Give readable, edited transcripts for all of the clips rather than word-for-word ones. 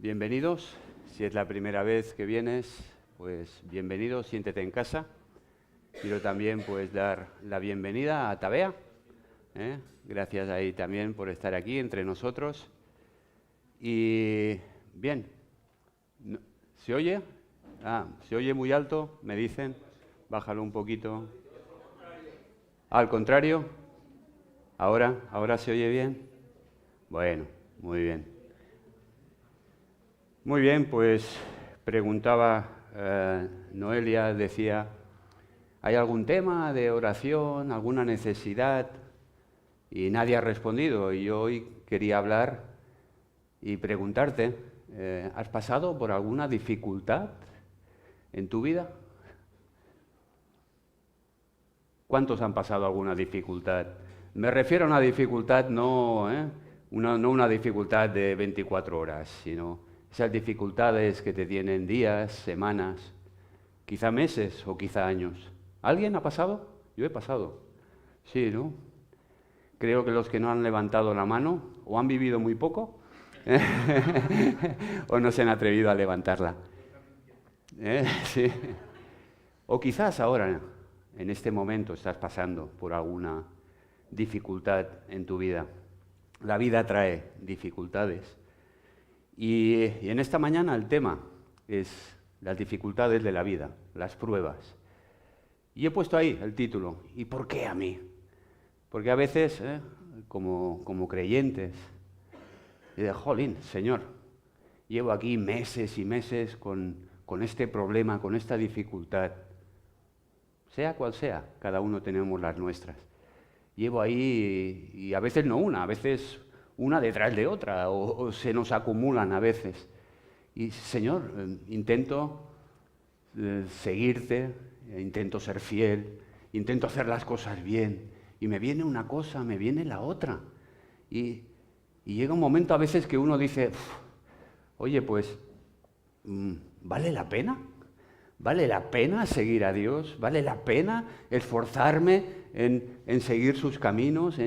Bienvenidos. Si es la primera vez que vienes, pues bienvenido, siéntete en casa. Quiero también pues dar la bienvenida a Tabea. Gracias ahí también por estar aquí entre nosotros. Y bien, ¿se oye? ¿Se oye muy alto? Me dicen. Bájalo un poquito. Al contrario. ¿Ahora se oye bien? Bueno, muy bien. Muy bien, pues preguntaba Noelia, decía, ¿hay algún tema de oración, alguna necesidad? Y nadie ha respondido. Y yo hoy quería hablar y preguntarte, ¿has pasado por alguna dificultad en tu vida? ¿Cuántos han pasado alguna dificultad? Me refiero a una dificultad no una dificultad de 24 horas, sino esas dificultades que te tienen días, semanas, quizá meses o quizá años. ¿Alguien ha pasado? Yo he pasado. Sí, ¿no? Creo que los que no han levantado la mano o han vivido muy poco o no se han atrevido a levantarla. Sí. O quizás ahora, en este momento, estás pasando por alguna dificultad en tu vida. La vida trae dificultades. Y en esta mañana el tema es las dificultades de la vida, las pruebas. Y he puesto ahí el título, ¿y por qué a mí? Porque a veces, como creyentes, digo, jolín, Señor, llevo aquí meses y meses con este problema, con esta dificultad. Sea cual sea, cada uno tenemos las nuestras. Llevo ahí, y a veces no una, a veces una detrás de otra, o se nos acumulan a veces. Y Señor, intento seguirte, intento ser fiel, intento hacer las cosas bien, y me viene una cosa, me viene la otra. Y llega un momento a veces que uno dice, oye, pues, ¿vale la pena? ¿Vale la pena seguir a Dios? ¿Vale la pena esforzarme en seguir sus caminos?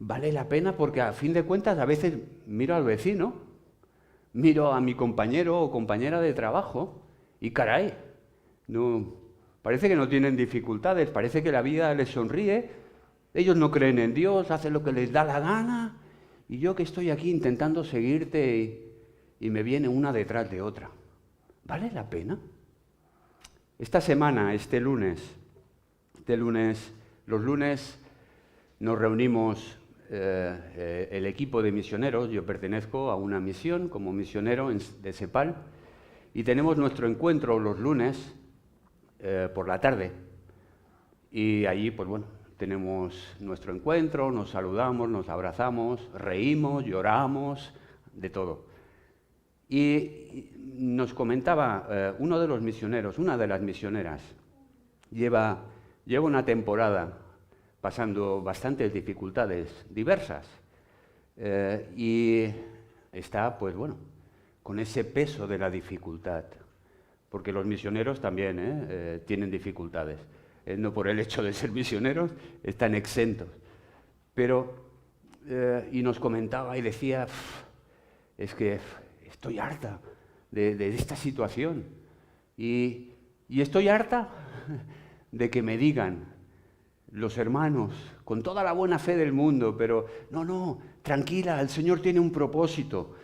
¿Vale la pena? Porque a fin de cuentas a veces miro al vecino, miro a mi compañero o compañera de trabajo y caray, no, parece que no tienen dificultades, parece que la vida les sonríe, ellos no creen en Dios, hacen lo que les da la gana y yo que estoy aquí intentando seguirte y me viene una detrás de otra. ¿Vale la pena? Esta semana, los lunes nos reunimos el equipo de misioneros, yo pertenezco a una misión como misionero de CEPAL y tenemos nuestro encuentro los lunes por la tarde y allí pues bueno, tenemos nuestro encuentro, nos saludamos, nos abrazamos, reímos, lloramos, de todo. Y nos comentaba uno de los misioneros, una de las misioneras, lleva una temporada pasando bastantes dificultades diversas y está, pues bueno, con ese peso de la dificultad, porque los misioneros también tienen dificultades, no por el hecho de ser misioneros, están exentos, pero, y nos comentaba y decía, es que estoy harta de esta situación y estoy harta de que me digan los hermanos, con toda la buena fe del mundo, pero no, tranquila, el Señor tiene un propósito.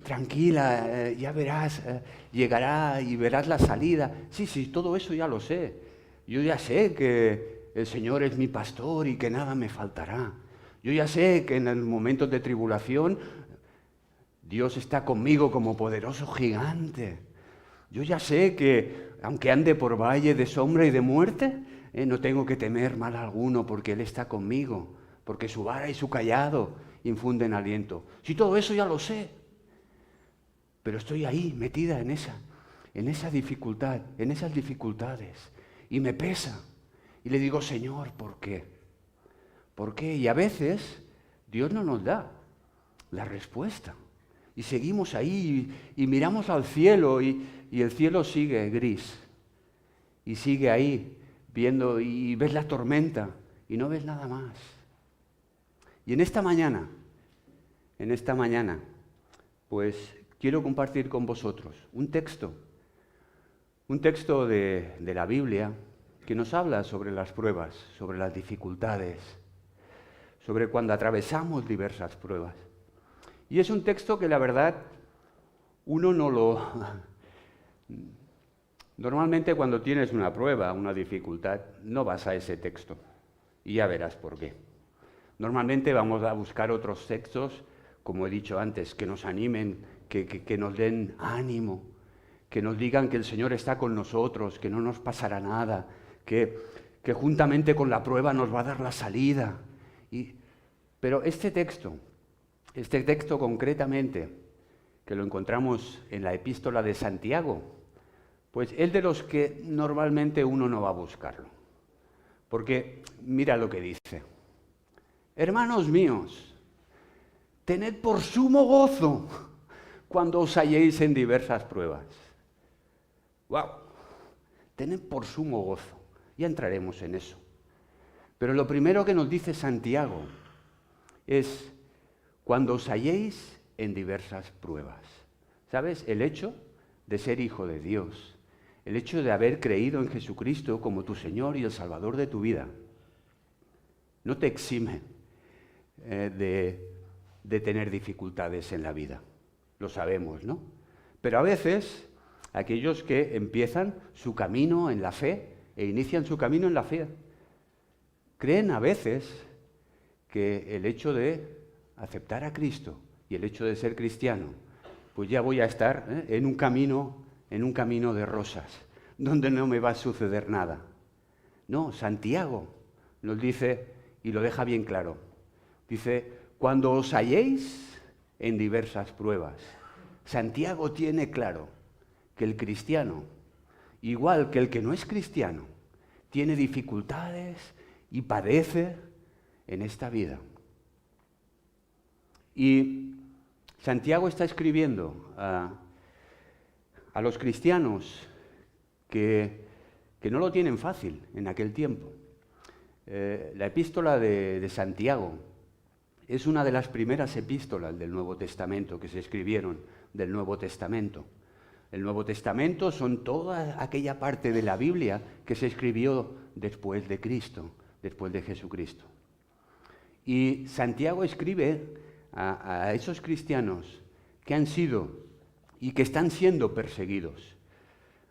Tranquila, ya verás, llegará y verás la salida. Sí, todo eso ya lo sé. Yo ya sé que el Señor es mi pastor y que nada me faltará. Yo ya sé que en los momentos de tribulación Dios está conmigo como poderoso gigante. Yo ya sé que, aunque ande por valle de sombra y de muerte, no tengo que temer mal alguno porque Él está conmigo, porque su vara y su cayado infunden aliento. Sí, todo eso ya lo sé, pero estoy ahí metida en esa dificultad, en esas dificultades, y me pesa. Y le digo, Señor, ¿por qué? ¿Por qué? Y a veces Dios no nos da la respuesta. Y seguimos ahí y miramos al cielo y el cielo sigue gris. Y sigue ahí viendo y ves la tormenta y no ves nada más. Y en esta mañana, pues quiero compartir con vosotros un texto de la Biblia que nos habla sobre las pruebas, sobre las dificultades, sobre cuando atravesamos diversas pruebas. Y es un texto que la verdad uno no lo... Normalmente cuando tienes una prueba, una dificultad, no vas a ese texto y ya verás por qué. Normalmente vamos a buscar otros textos, como he dicho antes, que nos animen, que nos den ánimo, que nos digan que el Señor está con nosotros, que no nos pasará nada, que juntamente con la prueba nos va a dar la salida. Pero este texto concretamente, que lo encontramos en la epístola de Santiago, pues es de los que normalmente uno no va a buscarlo. Porque mira lo que dice. Hermanos míos, tened por sumo gozo cuando os halléis en diversas pruebas. ¡Wow! Tened por sumo gozo. Ya entraremos en eso. Pero lo primero que nos dice Santiago es cuando os halléis en diversas pruebas. ¿Sabes? El hecho de ser hijo de Dios, el hecho de haber creído en Jesucristo como tu Señor y el Salvador de tu vida, no te exime de tener dificultades en la vida. Lo sabemos, ¿no? Pero a veces, aquellos que empiezan su camino en la fe e inician su camino en la fe, creen a veces que el hecho de aceptar a Cristo y el hecho de ser cristiano, pues ya voy a estar en un camino de rosas, donde no me va a suceder nada. No, Santiago nos dice, y lo deja bien claro, dice, cuando os halléis en diversas pruebas. Santiago tiene claro que el cristiano, igual que el que no es cristiano, tiene dificultades y padece en esta vida. Y Santiago está escribiendo a los cristianos que no lo tienen fácil en aquel tiempo. La epístola de Santiago es una de las primeras epístolas del Nuevo Testamento que se escribieron del Nuevo Testamento. El Nuevo Testamento son toda aquella parte de la Biblia que se escribió después de Cristo, después de Jesucristo. Y Santiago escribe a esos cristianos que han sido y que están siendo perseguidos.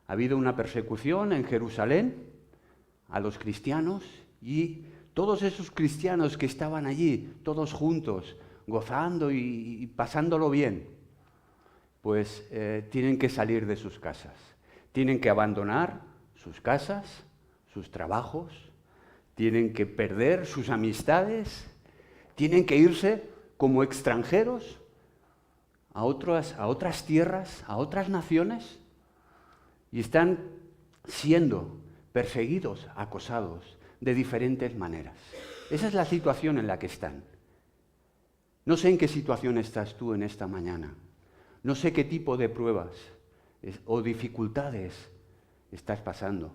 Ha habido una persecución en Jerusalén a los cristianos y todos esos cristianos que estaban allí, todos juntos, gozando y pasándolo bien, pues tienen que salir de sus casas. Tienen que abandonar sus casas, sus trabajos, tienen que perder sus amistades, tienen que irse como extranjeros a otras tierras, a otras naciones, y están siendo perseguidos, acosados de diferentes maneras. Esa es la situación en la que están. No sé en qué situación estás tú en esta mañana. No sé qué tipo de pruebas o dificultades estás pasando.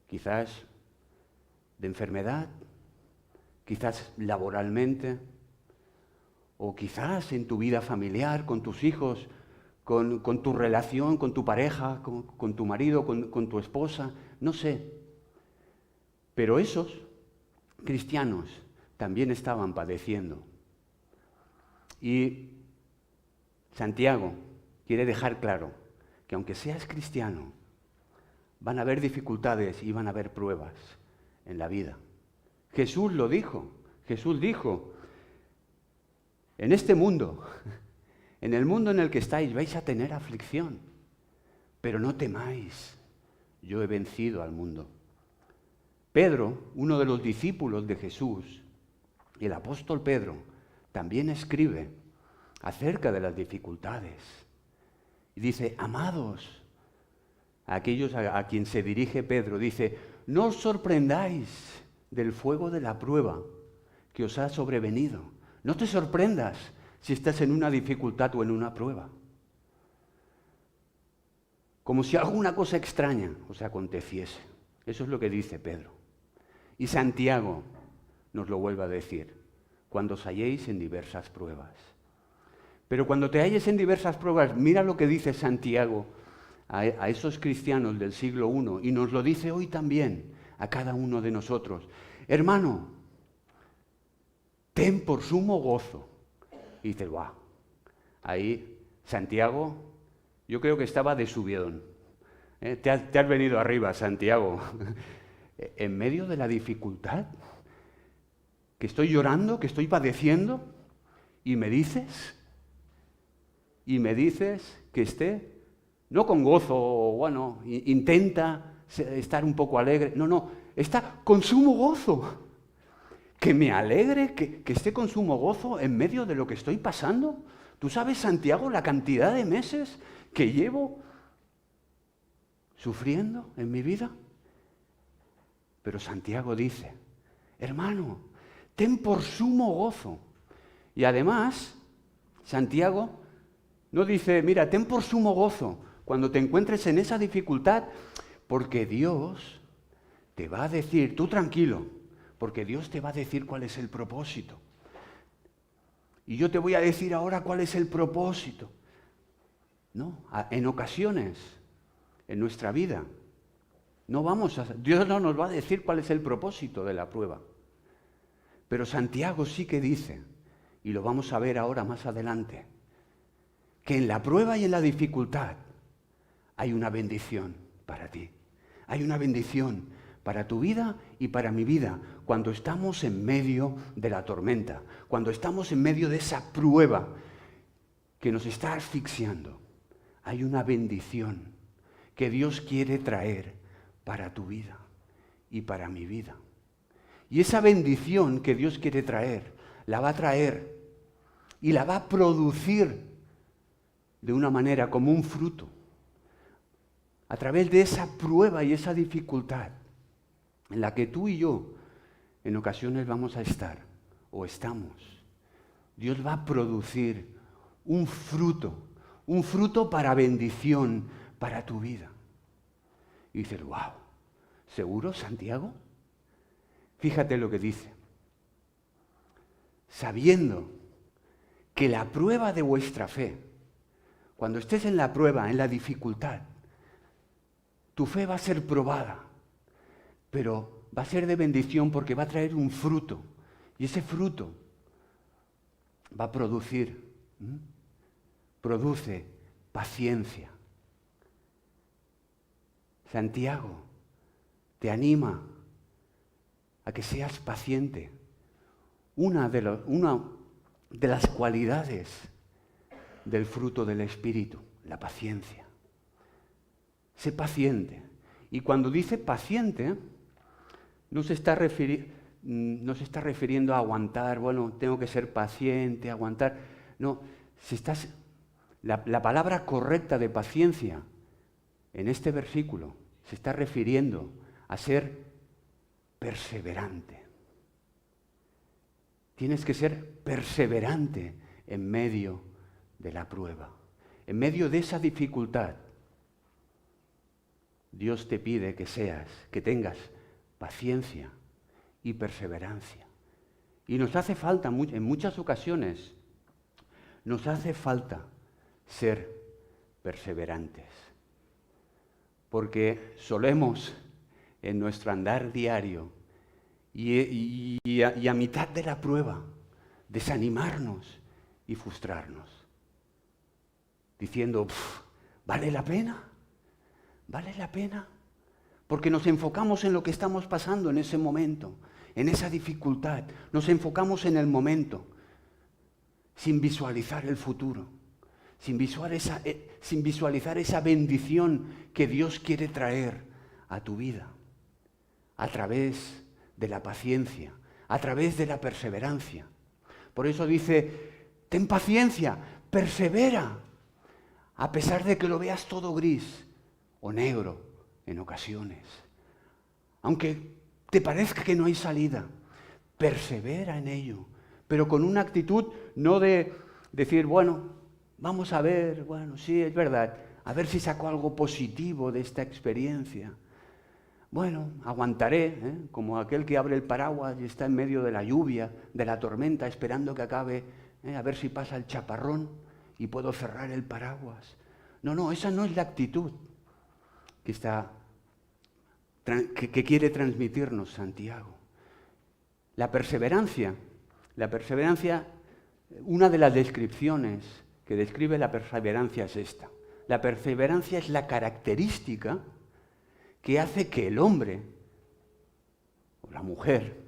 Quizás de enfermedad, quizás laboralmente, o quizás en tu vida familiar, con tus hijos, con tu relación, con tu pareja, con tu marido, con tu esposa, no sé. Pero esos cristianos también estaban padeciendo. Y Santiago quiere dejar claro que aunque seas cristiano, van a haber dificultades y van a haber pruebas en la vida. Jesús lo dijo. Jesús dijo, en este mundo, en el mundo en el que estáis, vais a tener aflicción, pero no temáis, yo he vencido al mundo. Pedro, uno de los discípulos de Jesús, el apóstol Pedro, también escribe acerca de las dificultades. Y dice, amados, a aquellos a quien se dirige Pedro, dice, no os sorprendáis del fuego de la prueba que os ha sobrevenido. No te sorprendas si estás en una dificultad o en una prueba. Como si alguna cosa extraña os aconteciese. Eso es lo que dice Pedro. Y Santiago nos lo vuelve a decir, cuando os halléis en diversas pruebas. Pero cuando te halles en diversas pruebas, mira lo que dice Santiago a esos cristianos del siglo I, y nos lo dice hoy también a cada uno de nosotros. Hermano, ten por sumo gozo. Y dices, ¡guau! Ahí Santiago, yo creo que estaba de subidón. Te has venido arriba, Santiago. En medio de la dificultad, que estoy llorando, que estoy padeciendo, y me dices que esté, no con gozo, bueno, intenta estar un poco alegre, no, está con sumo gozo. Que me alegre, que esté con sumo gozo en medio de lo que estoy pasando. ¿Tú sabes, Santiago, la cantidad de meses que llevo sufriendo en mi vida? Pero Santiago dice, hermano, ten por sumo gozo. Y además, Santiago no dice, mira, ten por sumo gozo cuando te encuentres en esa dificultad, porque Dios te va a decir, tú tranquilo, porque Dios te va a decir cuál es el propósito. Y yo te voy a decir ahora cuál es el propósito. No, en ocasiones, en nuestra vida, Dios no nos va a decir cuál es el propósito de la prueba. Pero Santiago sí que dice, y lo vamos a ver ahora más adelante, que en la prueba y en la dificultad hay una bendición para ti. Hay una bendición para tu vida y para mi vida cuando estamos en medio de la tormenta, cuando estamos en medio de esa prueba que nos está asfixiando. Hay una bendición que Dios quiere traer para tu vida y para mi vida. Y esa bendición que Dios quiere traer, la va a traer y la va a producir de una manera como un fruto. A través de esa prueba y esa dificultad en la que tú y yo en ocasiones vamos a estar o estamos, Dios va a producir un fruto para bendición para tu vida. Y dices, wow, ¿seguro, Santiago? Fíjate lo que dice. Sabiendo que la prueba de vuestra fe, cuando estés en la prueba, en la dificultad, tu fe va a ser probada, pero va a ser de bendición porque va a traer un fruto. Y ese fruto va a produce paciencia. Santiago te anima a que seas paciente. Una de las cualidades del fruto del Espíritu, la paciencia. Sé paciente. Y cuando dice paciente, no se está refiriendo a aguantar, bueno, tengo que ser paciente, aguantar. No, la palabra correcta de paciencia en este versículo se está refiriendo a ser perseverante. Tienes que ser perseverante en medio de la prueba, en medio de esa dificultad. Dios te pide que tengas paciencia y perseverancia. Y nos hace falta, en muchas ocasiones, nos hace falta ser perseverantes. Porque solemos, en nuestro andar diario y a mitad de la prueba, desanimarnos y frustrarnos. Diciendo, ¿vale la pena? ¿Vale la pena? Porque nos enfocamos en lo que estamos pasando en ese momento, en esa dificultad. Nos enfocamos en el momento, sin visualizar el futuro, sin visualizar esa bendición que Dios quiere traer a tu vida, a través de la paciencia, a través de la perseverancia. Por eso dice, ten paciencia, persevera, a pesar de que lo veas todo gris o negro en ocasiones. Aunque te parezca que no hay salida, persevera en ello, pero con una actitud no de decir, bueno, vamos a ver, bueno, sí, es verdad, a ver si saco algo positivo de esta experiencia. Bueno, aguantaré, como aquel que abre el paraguas y está en medio de la lluvia, de la tormenta, esperando que acabe, a ver si pasa el chaparrón. y puedo cerrar el paraguas. No, esa no es la actitud que quiere transmitirnos Santiago. La perseverancia, una de las descripciones que describe la perseverancia es esta. La perseverancia es la característica que hace que el hombre, o la mujer,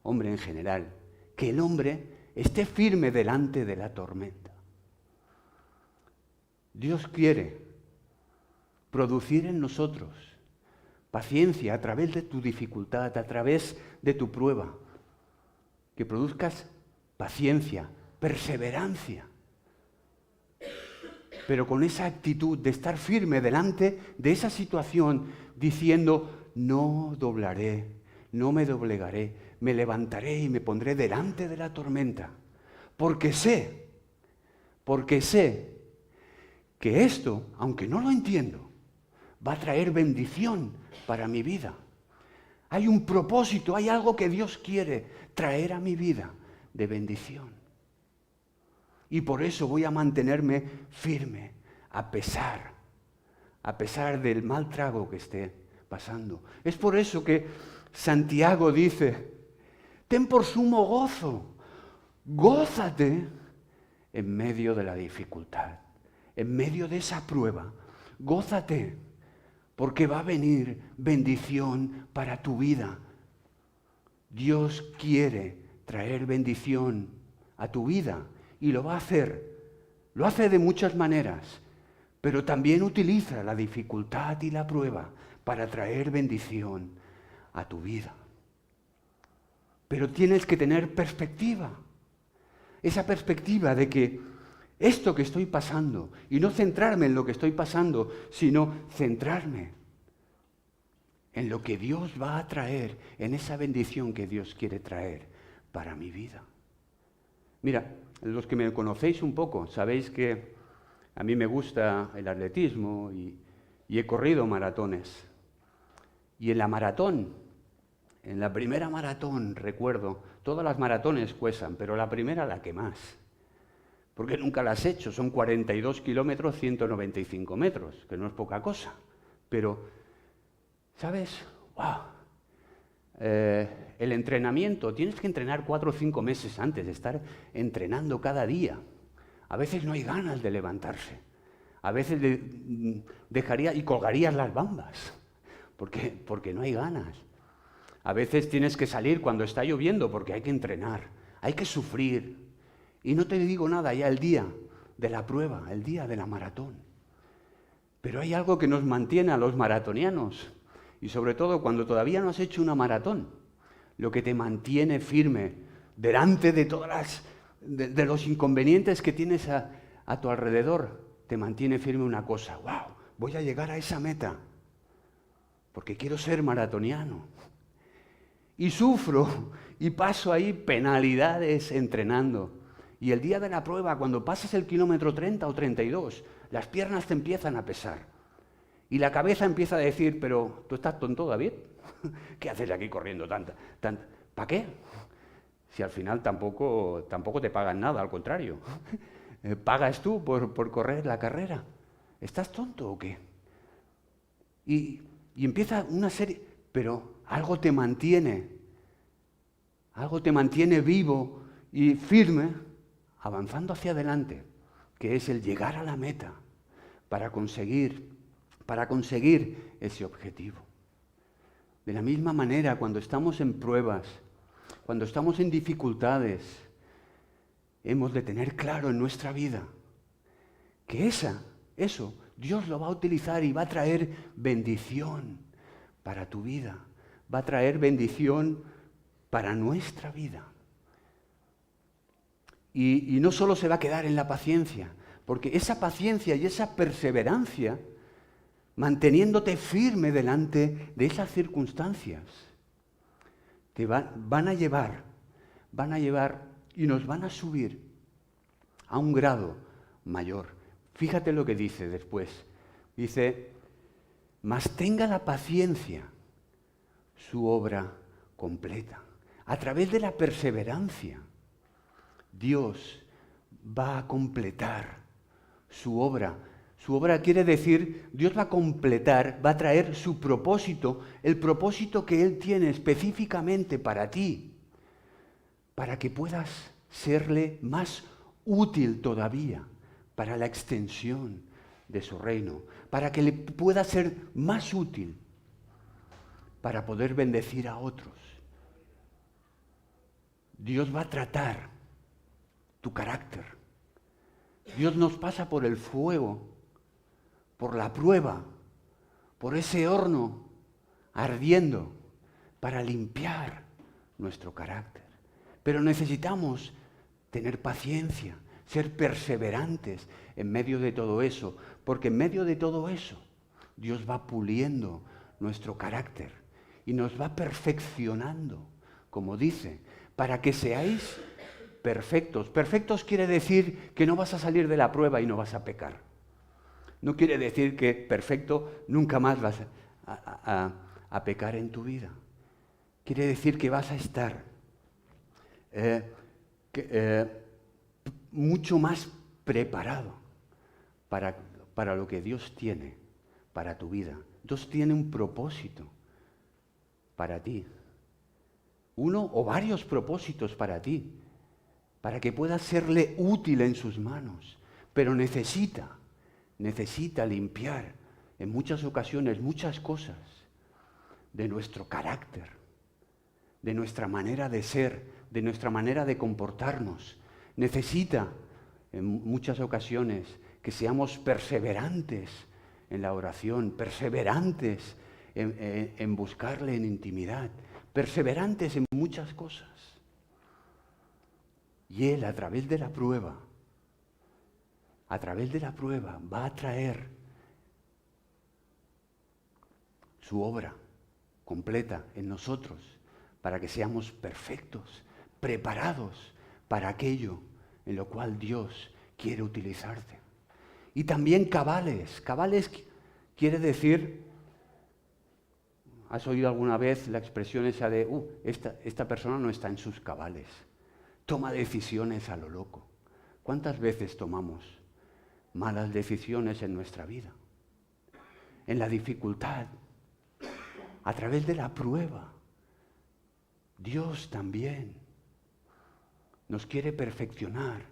hombre en general, que el hombre esté firme delante de la tormenta. Dios quiere producir en nosotros paciencia a través de tu dificultad, a través de tu prueba. Que produzcas paciencia, perseverancia. Pero con esa actitud de estar firme delante de esa situación, diciendo, no doblaré, no me doblegaré, me levantaré y me pondré delante de la tormenta. Porque sé que esto, aunque no lo entiendo, va a traer bendición para mi vida. Hay un propósito, hay algo que Dios quiere traer a mi vida de bendición. Y por eso voy a mantenerme firme, a pesar del mal trago que esté pasando. Es por eso que Santiago dice, ten por sumo gozo, gózate en medio de la dificultad, en medio de esa prueba, gózate, porque va a venir bendición para tu vida. Dios quiere traer bendición a tu vida y lo va a hacer. Lo hace de muchas maneras, pero también utiliza la dificultad y la prueba para traer bendición a tu vida. Pero tienes que tener perspectiva. Esa perspectiva de que esto que estoy pasando, y no centrarme en lo que estoy pasando, sino centrarme en lo que Dios va a traer, en esa bendición que Dios quiere traer para mi vida. Mira, los que me conocéis un poco, sabéis que a mí me gusta el atletismo y he corrido maratones. Y en la maratón, en la primera maratón, recuerdo, todas las maratones cuestan, pero la primera la que más. Porque nunca las he hecho, son 42 kilómetros, 195 metros, que no es poca cosa. Pero, ¿sabes? ¡Wow! El entrenamiento, tienes que entrenar 4 o 5 meses antes de estar entrenando cada día. A veces no hay ganas de levantarse. A veces dejaría y colgarías las bambas, porque no hay ganas. A veces tienes que salir cuando está lloviendo porque hay que entrenar, hay que sufrir. Y no te digo nada ya el día de la prueba, el día de la maratón. Pero hay algo que nos mantiene a los maratonianos, y sobre todo cuando todavía no has hecho una maratón, lo que te mantiene firme delante de todas de los inconvenientes que tienes a tu alrededor, te mantiene firme una cosa: ¡wow! Voy a llegar a esa meta, porque quiero ser maratoniano. Y sufro y paso ahí penalidades entrenando. Y el día de la prueba, cuando pasas el kilómetro 30 o 32, las piernas te empiezan a pesar. Y la cabeza empieza a decir, pero ¿tú estás tonto, David? ¿Qué haces aquí corriendo tanto? ¿Para qué? Si al final tampoco te pagan nada, al contrario. Pagas tú por correr la carrera. ¿Estás tonto o qué? Y empieza una serie, pero algo te mantiene vivo y firme, avanzando hacia adelante, que es el llegar a la meta para conseguir ese objetivo. De la misma manera, cuando estamos en pruebas, cuando estamos en dificultades, hemos de tener claro en nuestra vida que eso Dios lo va a utilizar y va a traer bendición para tu vida, va a traer bendición para nuestra vida. Y no solo se va a quedar en la paciencia, porque esa paciencia y esa perseverancia, manteniéndote firme delante de esas circunstancias, te van a llevar y nos van a subir a un grado mayor. Fíjate lo que dice después. Dice, mas tenga la paciencia su obra completa. A través de la perseverancia, Dios va a completar su obra. Su obra quiere decir, Dios va a completar, va a traer su propósito, el propósito que Él tiene específicamente para ti, para que puedas serle más útil todavía para la extensión de su reino, para que le pueda ser más útil para poder bendecir a otros. Dios va a tratar tu carácter. Dios nos pasa por el fuego, por la prueba, por ese horno ardiendo para limpiar nuestro carácter. Pero necesitamos tener paciencia, ser perseverantes en medio de todo eso, porque en medio de todo eso Dios va puliendo nuestro carácter y nos va perfeccionando, como dice, para que seáis perfectos. Perfectos quiere decir que no vas a salir de la prueba y no vas a pecar. No quiere decir que perfecto nunca más vas a pecar en tu vida. Quiere decir que vas a estar mucho más preparado para lo que Dios tiene para tu vida. Dios tiene un propósito para ti. Uno o varios propósitos para ti, para que puedas serle útil en sus manos. Pero necesita limpiar en muchas ocasiones muchas cosas de nuestro carácter, de nuestra manera de ser, de nuestra manera de comportarnos. Necesita en muchas ocasiones que seamos perseverantes en la oración, perseverantes en buscarle en intimidad, perseverantes en muchas cosas. Y Él, a través de la prueba, va a traer su obra completa en nosotros para que seamos perfectos, preparados para aquello en lo cual Dios quiere utilizarte. Y también cabales. Cabales quiere decir, ¿has oído alguna vez la expresión esa de, esta persona no está en sus cabales? Toma decisiones a lo loco. ¿Cuántas veces tomamos malas decisiones en nuestra vida? En la dificultad, a través de la prueba. Dios también nos quiere perfeccionar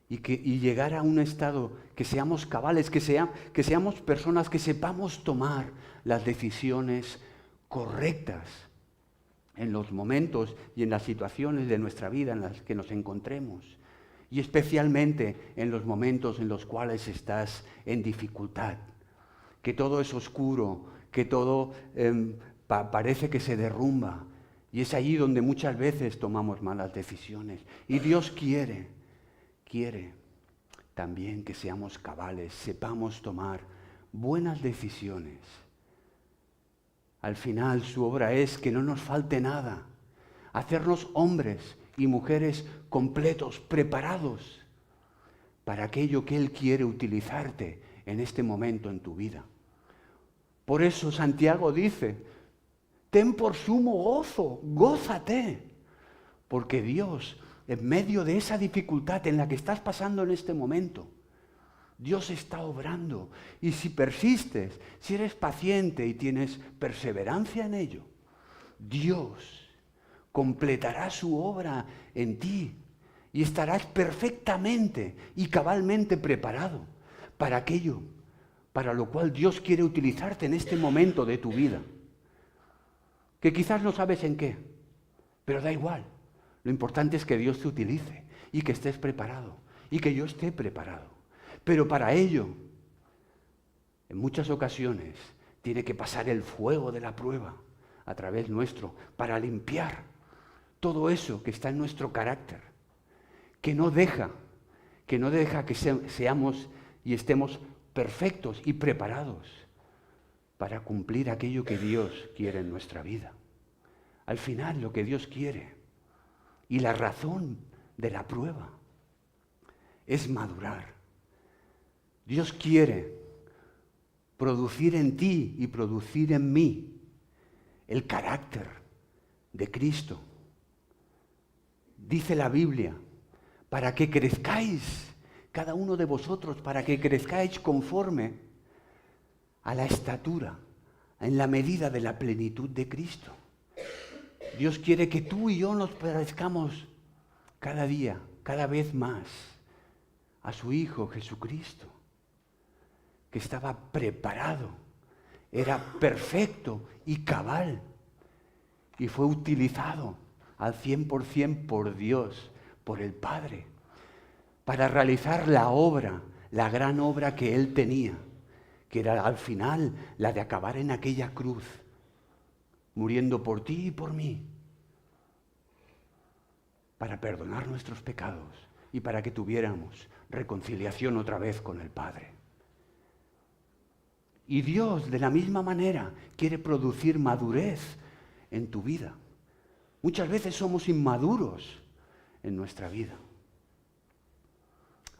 y llegar a un estado que seamos cabales, que seamos personas que sepamos tomar las decisiones correctas en los momentos y en las situaciones de nuestra vida en las que nos encontremos. Y especialmente en los momentos en los cuales estás en dificultad, que todo es oscuro, que todo parece que se derrumba. Y es allí donde muchas veces tomamos malas decisiones. Y Dios quiere también que seamos cabales, sepamos tomar buenas decisiones. Al final su obra es que no nos falte nada, hacernos hombres y mujeres completos, preparados para aquello que Él quiere utilizarte en este momento en tu vida. Por eso Santiago dice, ten por sumo gozo, gózate, porque Dios, en medio de esa dificultad en la que estás pasando en este momento, Dios está obrando. Y si persistes, si eres paciente y tienes perseverancia en ello, Dios completará su obra en ti y estarás perfectamente y cabalmente preparado para aquello para lo cual Dios quiere utilizarte en este momento de tu vida. Que quizás no sabes en qué, pero da igual. Lo importante es que Dios te utilice y que estés preparado y que yo esté preparado. Pero para ello, en muchas ocasiones, tiene que pasar el fuego de la prueba a través nuestro para limpiar todo eso que está en nuestro carácter, que no deja que seamos y estemos perfectos y preparados para cumplir aquello que Dios quiere en nuestra vida. Al final, lo que Dios quiere y la razón de la prueba es madurar. Dios quiere producir en ti y producir en mí el carácter de Cristo. Dice la Biblia, para que crezcáis cada uno de vosotros, para que crezcáis conforme a la estatura, en la medida de la plenitud de Cristo. Dios quiere que tú y yo nos parezcamos cada día, cada vez más, a su Hijo Jesucristo, que estaba preparado, era perfecto y cabal, y fue utilizado al 100% por Dios, por el Padre, para realizar la obra, la gran obra que Él tenía, que era al final la de acabar en aquella cruz, muriendo por ti y por mí, para perdonar nuestros pecados y para que tuviéramos reconciliación otra vez con el Padre. Y Dios, de la misma manera, quiere producir madurez en tu vida. Muchas veces somos inmaduros en nuestra vida.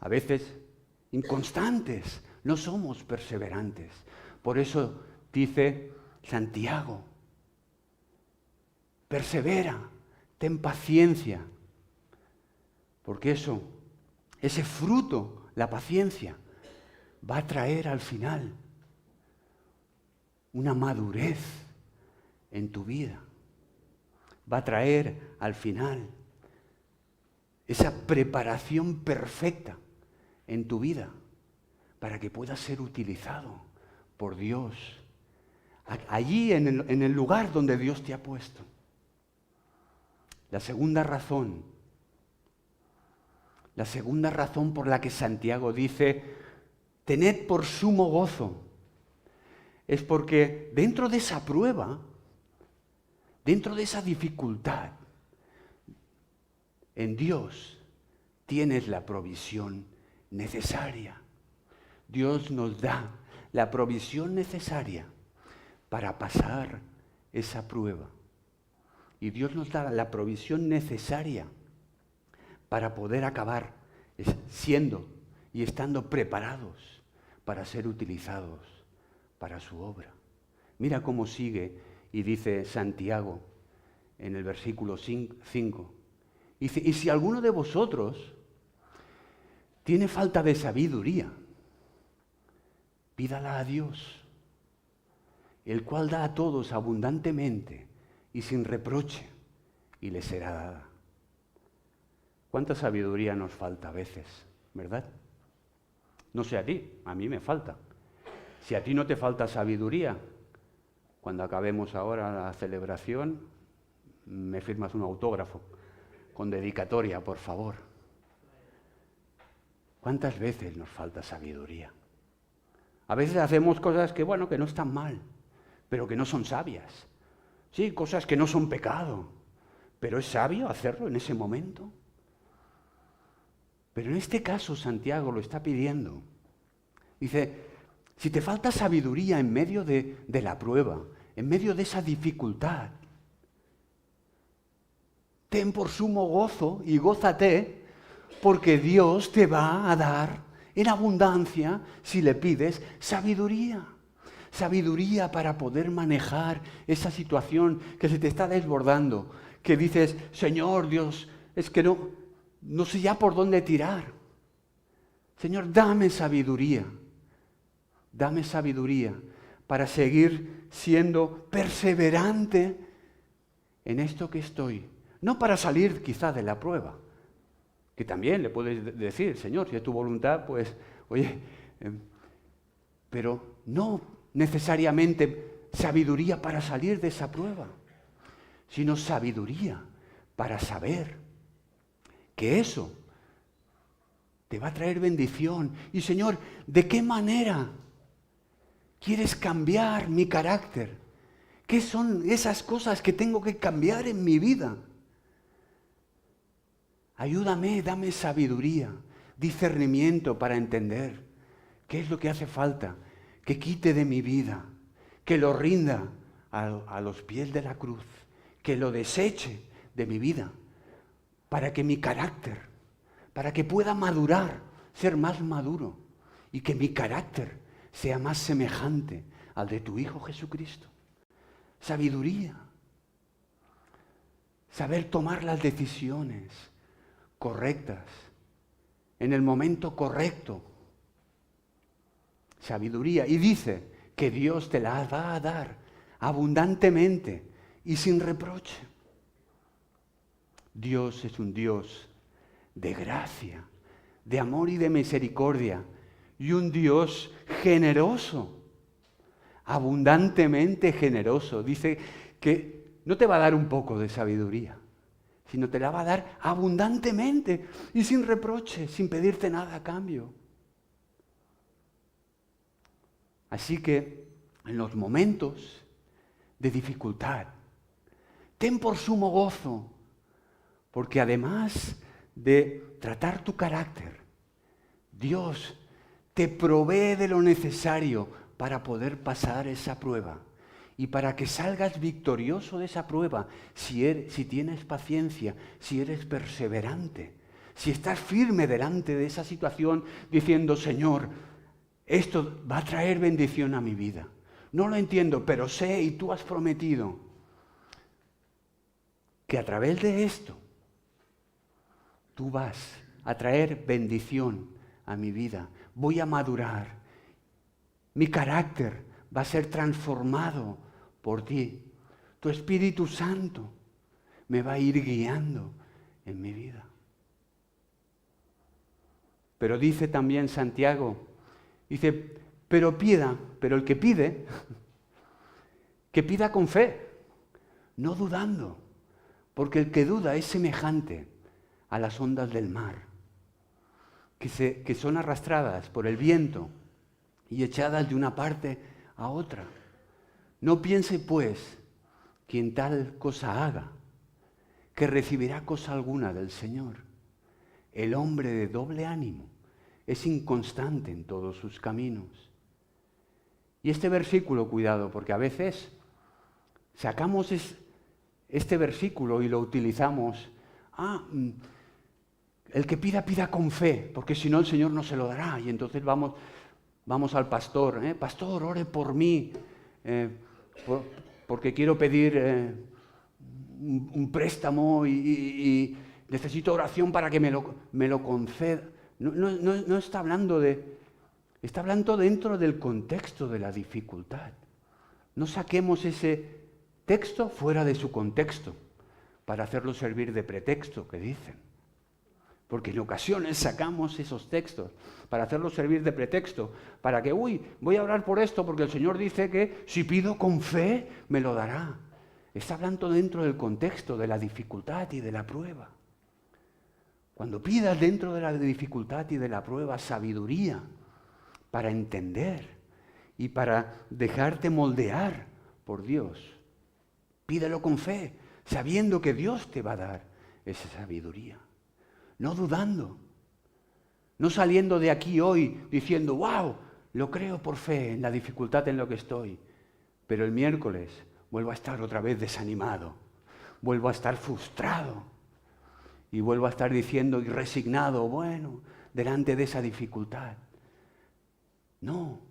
A veces inconstantes, no somos perseverantes. Por eso dice Santiago, persevera, ten paciencia, porque ese fruto, la paciencia, va a traer al final una madurez en tu vida. Va a traer al final esa preparación perfecta en tu vida para que puedas ser utilizado por Dios allí en el lugar donde Dios te ha puesto. La segunda razón por la que Santiago dice, tened por sumo gozo, es porque dentro de esa prueba, dentro de esa dificultad, en Dios tienes la provisión necesaria. Dios nos da la provisión necesaria para pasar esa prueba. Y Dios nos da la provisión necesaria para poder acabar siendo y estando preparados para ser utilizados para su obra. Mira cómo sigue y dice Santiago en el versículo 5. Dice, y si alguno de vosotros tiene falta de sabiduría, pídala a Dios, el cual da a todos abundantemente y sin reproche, y le será dada. ¿Cuánta sabiduría nos falta a veces, verdad? No sé a ti, a mí me falta. Si a ti no te falta sabiduría, cuando acabemos ahora la celebración, me firmas un autógrafo con dedicatoria, por favor. ¿Cuántas veces nos falta sabiduría? A veces hacemos cosas que, bueno, que no están mal, pero que no son sabias. Sí, cosas que no son pecado, pero ¿es sabio hacerlo en ese momento? Pero en este caso Santiago lo está pidiendo. Dice, si te falta sabiduría en medio de la prueba, en medio de esa dificultad, ten por sumo gozo y gózate, porque Dios te va a dar en abundancia, si le pides, sabiduría. Sabiduría para poder manejar esa situación que se te está desbordando, que dices, Señor Dios, es que no sé ya por dónde tirar. Señor, dame sabiduría para seguir siendo perseverante en esto que estoy. No para salir quizá de la prueba, que también le puedes decir, Señor, si es tu voluntad, pues, oye, pero no necesariamente sabiduría para salir de esa prueba, sino sabiduría para saber que eso te va a traer bendición. Y Señor, ¿de qué manera quieres cambiar mi carácter? ¿Qué son esas cosas que tengo que cambiar en mi vida? Ayúdame, dame sabiduría, discernimiento para entender qué es lo que hace falta, que quite de mi vida, que lo rinda a los pies de la cruz, que lo deseche de mi vida, para que mi carácter, para que pueda madurar, ser más maduro, y que mi carácter sea más semejante al de tu Hijo Jesucristo. Sabiduría, saber tomar las decisiones correctas en el momento correcto. Sabiduría. Y dice que Dios te la va a dar abundantemente y sin reproche. Dios es un Dios de gracia, de amor y de misericordia, y un Dios generoso, abundantemente generoso. Dice que no te va a dar un poco de sabiduría, sino te la va a dar abundantemente y sin reproche, sin pedirte nada a cambio. Así que en los momentos de dificultad, ten por sumo gozo, porque además de tratar tu carácter, Dios te provee de lo necesario para poder pasar esa prueba y para que salgas victorioso de esa prueba si tienes paciencia, si eres perseverante, si estás firme delante de esa situación diciendo, Señor, esto va a traer bendición a mi vida. No lo entiendo, pero sé y tú has prometido que a través de esto tú vas a traer bendición a mi vida. Voy a madurar. Mi carácter va a ser transformado por ti. Tu Espíritu Santo me va a ir guiando en mi vida. Pero dice también Santiago, dice, pero el que pide, que pida con fe, no dudando, porque el que duda es semejante a las ondas del mar, que son arrastradas por el viento y echadas de una parte a otra. No piense, pues, quien tal cosa haga, que recibirá cosa alguna del Señor. El hombre de doble ánimo es inconstante en todos sus caminos. Y este versículo, cuidado, porque a veces sacamos este versículo y lo utilizamos. El que pida con fe, porque si no el Señor no se lo dará. Y entonces vamos al pastor, pastor, ore por mí, porque quiero pedir un préstamo y necesito oración para que me lo conceda. No está hablando está hablando dentro del contexto de la dificultad. No saquemos ese texto fuera de su contexto para hacerlo servir de pretexto, que dicen. Porque en ocasiones sacamos esos textos para hacerlos servir de pretexto, para que, voy a orar por esto porque el Señor dice que si pido con fe, me lo dará. Está hablando dentro del contexto de la dificultad y de la prueba. Cuando pidas dentro de la dificultad y de la prueba sabiduría para entender y para dejarte moldear por Dios, pídelo con fe, sabiendo que Dios te va a dar esa sabiduría. No dudando, no saliendo de aquí hoy diciendo, wow, lo creo por fe en la dificultad en lo que estoy, pero el miércoles vuelvo a estar otra vez desanimado, vuelvo a estar frustrado y vuelvo a estar diciendo y resignado, bueno, delante de esa dificultad. No,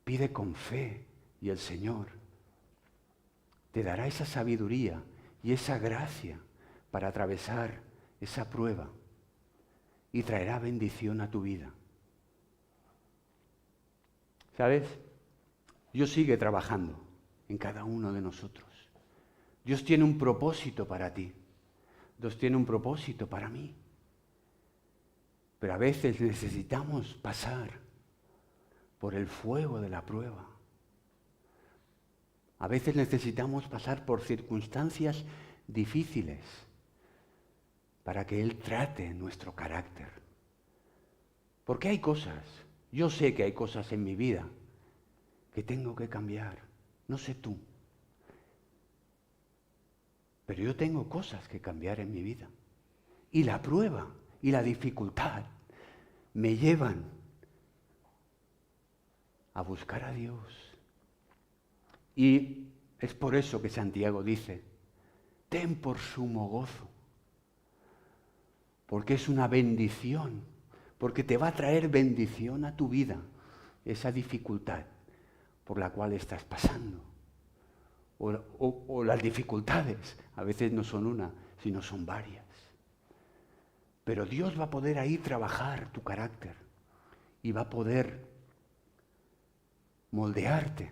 pide con fe y el Señor te dará esa sabiduría y esa gracia para atravesar esa prueba y traerá bendición a tu vida. ¿Sabes? Dios sigue trabajando en cada uno de nosotros. Dios tiene un propósito para ti. Dios tiene un propósito para mí. Pero a veces necesitamos pasar por el fuego de la prueba. A veces necesitamos pasar por circunstancias difíciles para que Él trate nuestro carácter. Porque hay cosas, yo sé que hay cosas en mi vida que tengo que cambiar. No sé tú. Pero yo tengo cosas que cambiar en mi vida. Y la prueba y la dificultad me llevan a buscar a Dios. Y es por eso que Santiago dice, ten por sumo gozo. Porque es una bendición, porque te va a traer bendición a tu vida, esa dificultad por la cual estás pasando. O las dificultades, a veces no son una, sino son varias. Pero Dios va a poder ahí trabajar tu carácter y va a poder moldearte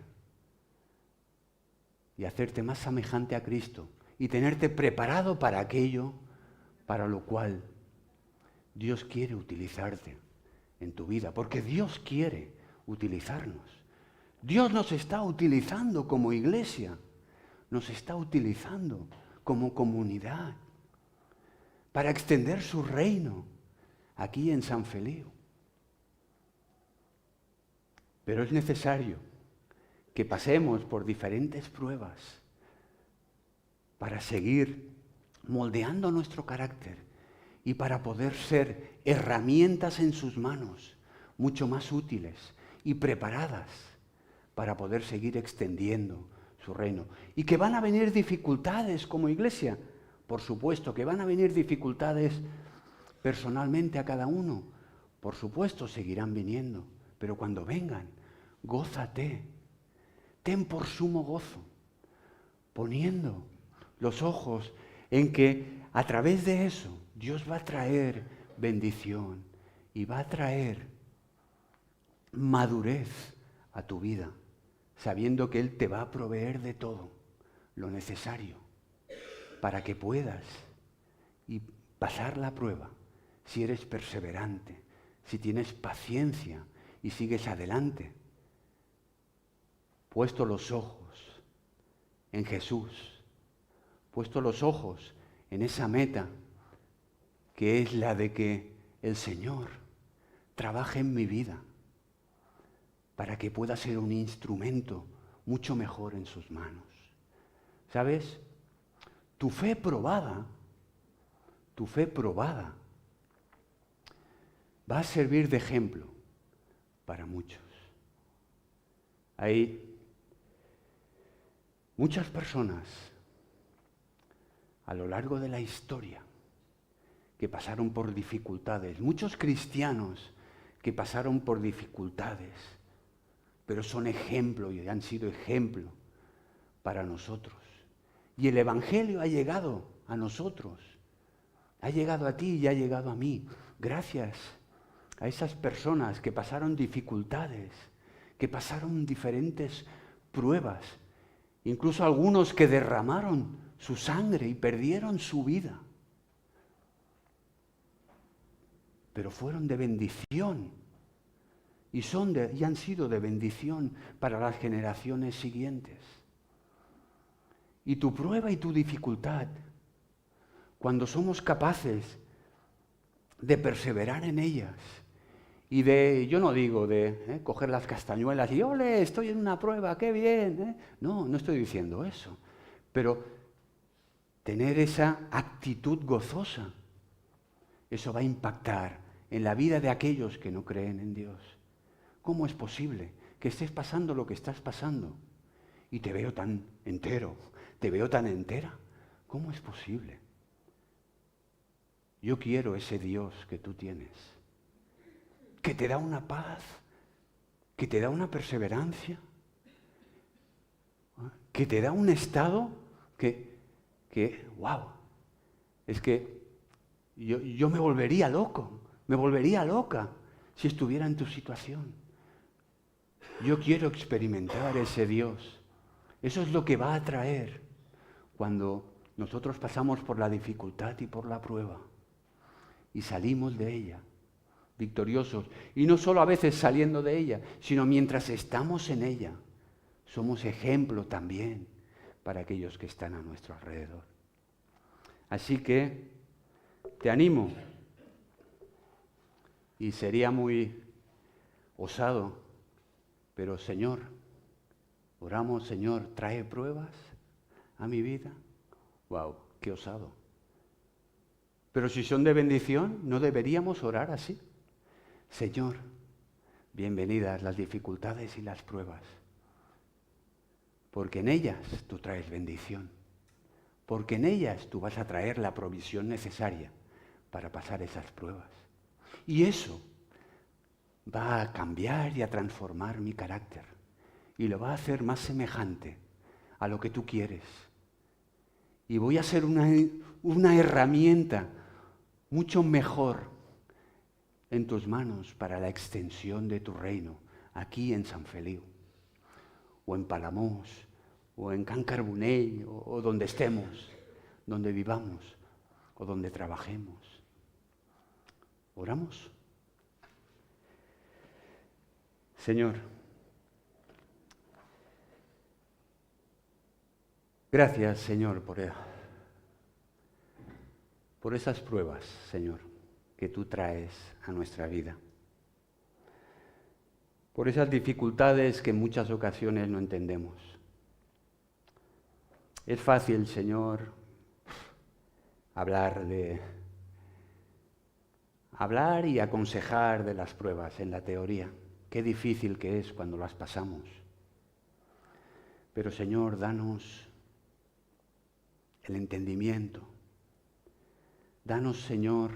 y hacerte más semejante a Cristo y tenerte preparado para aquello para lo cual Dios quiere utilizarte en tu vida, porque Dios quiere utilizarnos. Dios nos está utilizando como iglesia, nos está utilizando como comunidad para extender su reino aquí en San Feliu. Pero es necesario que pasemos por diferentes pruebas para seguir moldeando nuestro carácter y para poder ser herramientas en sus manos mucho más útiles y preparadas para poder seguir extendiendo su reino. Y que van a venir dificultades como iglesia, por supuesto, que van a venir dificultades personalmente a cada uno, por supuesto seguirán viniendo, pero cuando vengan, gózate, ten por sumo gozo, poniendo los ojos en que a través de eso Dios va a traer bendición y va a traer madurez a tu vida, sabiendo que Él te va a proveer de todo lo necesario para que puedas y pasar la prueba si eres perseverante, si tienes paciencia y sigues adelante, puesto los ojos en Jesús, puesto los ojos en esa meta que es la de que el Señor trabaje en mi vida para que pueda ser un instrumento mucho mejor en sus manos. ¿Sabes? Tu fe probada va a servir de ejemplo para muchos. Hay muchas personas a lo largo de la historia que pasaron por dificultades, muchos cristianos que pasaron por dificultades, pero son ejemplo y han sido ejemplo para nosotros. Y el Evangelio ha llegado a nosotros, ha llegado a ti y ha llegado a mí, gracias a esas personas que pasaron dificultades, que pasaron diferentes pruebas, incluso algunos que derramaron su sangre y perdieron su vida. Pero fueron de bendición y han sido de bendición para las generaciones siguientes. Y tu prueba y tu dificultad, cuando somos capaces de perseverar en ellas y de, yo no digo de coger las castañuelas y ¡ole! Estoy en una prueba, ¡qué bien! No estoy diciendo eso. Pero tener esa actitud gozosa, eso va a impactar en la vida de aquellos que no creen en Dios. ¿Cómo es posible que estés pasando lo que estás pasando? Y te veo tan entero, te veo tan entera. ¿Cómo es posible? Yo quiero ese Dios que tú tienes, que te da una paz, que te da una perseverancia, que te da un estado que wow, es que yo me volvería loco, me volvería loca si estuviera en tu situación. Yo quiero experimentar ese Dios. Eso es lo que va a traer cuando nosotros pasamos por la dificultad y por la prueba y salimos de ella victoriosos. Y no solo a veces saliendo de ella, sino mientras estamos en ella, somos ejemplo también para aquellos que están a nuestro alrededor. Así que te animo, y sería muy osado, pero Señor, oramos, Señor, trae pruebas a mi vida. ¡Wow! ¡Qué osado! Pero si son de bendición, ¿no deberíamos orar así? Señor, bienvenidas las dificultades y las pruebas, porque en ellas tú traes bendición, porque en ellas tú vas a traer la provisión necesaria para pasar esas pruebas. Y eso va a cambiar y a transformar mi carácter y lo va a hacer más semejante a lo que tú quieres. Y voy a ser una herramienta mucho mejor en tus manos para la extensión de tu reino, aquí en San Feliu, o en Palamós, o en Can Carbonell, o donde estemos, donde vivamos, o donde trabajemos. ¿Oramos? Señor, gracias, Señor, por esas pruebas, Señor, que tú traes a nuestra vida. Por esas dificultades que en muchas ocasiones no entendemos. Es fácil, Señor, hablar y aconsejar de las pruebas en la teoría. Qué difícil que es cuando las pasamos. Pero, Señor, danos el entendimiento. Danos, Señor,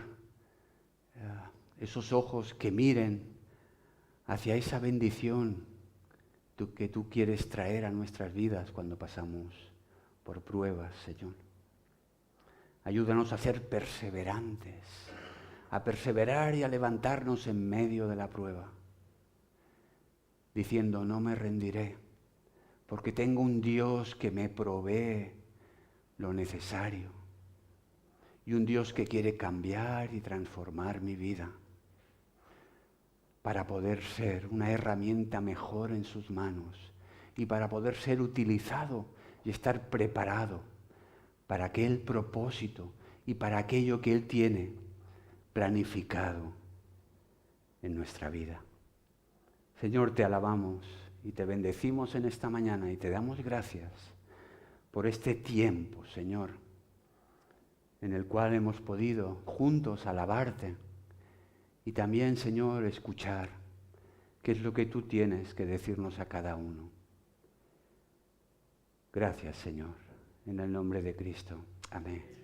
esos ojos que miren hacia esa bendición que tú quieres traer a nuestras vidas cuando pasamos por pruebas, Señor. Ayúdanos a ser perseverantes, a perseverar y a levantarnos en medio de la prueba, diciendo, no me rendiré, porque tengo un Dios que me provee lo necesario y un Dios que quiere cambiar y transformar mi vida para poder ser una herramienta mejor en sus manos y para poder ser utilizado y estar preparado para aquel propósito y para aquello que Él tiene planificado en nuestra vida. Señor, te alabamos y te bendecimos en esta mañana y te damos gracias por este tiempo, Señor, en el cual hemos podido juntos alabarte y también, Señor, escuchar qué es lo que tú tienes que decirnos a cada uno. Gracias, Señor, en el nombre de Cristo. Amén.